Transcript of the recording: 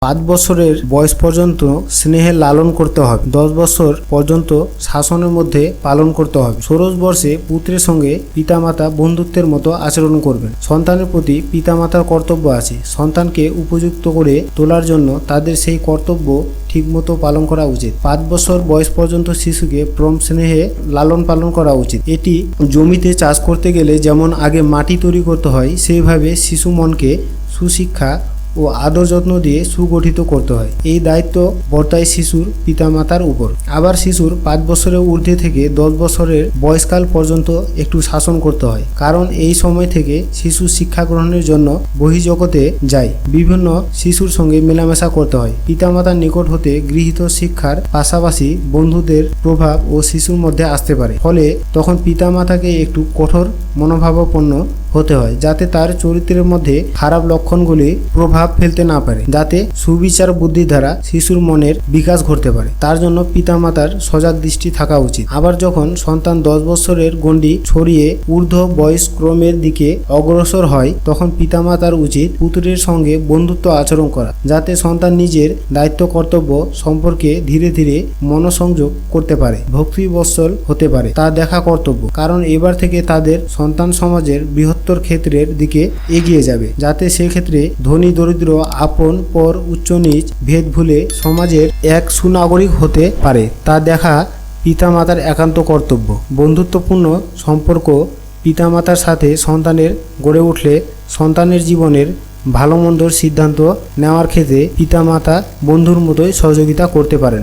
5 বছরের বয়স পর্যন্ত স্নেহে লালন করতে হবে। 10 বছর পর্যন্ত শাসনের মধ্যে পালন করতে হবে। 16 বর্ষে পুত্রের সঙ্গে পিতামাতা বন্ধুত্বের মতো আচরণ করবেন। সন্তানের প্রতি পিতামাতার কর্তব্য আছে। সন্তানকে উপযুক্ত করে তোলার জন্য তাদের সেই কর্তব্য ঠিকমতো পালন করা উচিত। 5 বছর বয়স পর্যন্ত শিশুকে পরম স্নেহে লালন পালন করা উচিত। এটি জমিতে চাষ করতে গেলে যেমন আগে মাটি তৈরি করতে হয়, সেইভাবে শিশু মনকে সুশিক্ষা ও আদর যত্ন দিয়ে সুগঠিত করতে হয়। এই দায়িত্ব বর্তায় শিশুর পিতামাতার উপর। আবার শিশুর 5 বছরের ঊর্ধ্বে থেকে 10 বছরের বয়সকাল পর্যন্ত একটু শাসন করতে হয়, কারণ এই সময় থেকে শিশু শিক্ষা গ্রহণের জন্য বহির্জগতে যায়। বিভিন্ন শিশুর সঙ্গে মেলামেশা করতে হয়। পিতামাতার নিকট হতে গৃহীত শিক্ষার পাশাপাশি বন্ধুদের প্রভাব ও শিশুর মধ্যে আসতে পারে। ফলে তখন পিতামাতাকে একটু কঠোর মনোভাবাপন্ন হতে হয়, যাতে তার চরিত্রের মধ্যে খারাপ লক্ষণগুলি প্রভাব ফেলতে না পারে, যাতে সুবিচার বুদ্ধি দ্বারা শিশুর মনের বিকাশ ঘটতে পারে। তার জন্য পিতামাতার সজাগ দৃষ্টি থাকা উচিত। আবার যখন সন্তান 10 বছরের গণ্ডি ছড়িয়ে ঊর্ধ্ব বয়স ক্রমের দিকে অগ্রসর হয়, তখন পিতামাতার উচিত পুত্রের সঙ্গে বন্ধুত্ব আচরণ করা, যাতে সন্তান নিজের দায়িত্ব কর্তব্য সম্পর্কে ধীরে ধীরে মনোসংযোগ করতে পারে, ভক্তিবৎসল হতে পারে। তা দেখা কর্তব্য, কারণ এবার থেকে তাদের সন্তান সমাজের বৃহত্তর ক্ষেত্রের দিকে এগিয়ে যাবে, যাতে সেক্ষেত্রে ধনী দরিদ্র আপন পর উচ্চ নীচ ভেদ ভুলে সমাজের এক সুনাগরিক হতে পারে। তা দেখা পিতামাতার একান্ত কর্তব্য। বন্ধুত্বপূর্ণ সম্পর্ক পিতামাতার সাথে সন্তানের গড়ে উঠলে সন্তানের জীবনের ভালো মন্দর সিদ্ধান্ত নেওয়ার ক্ষেত্রে পিতামাতা বন্ধুর মতোই সহযোগিতা করতে পারেন।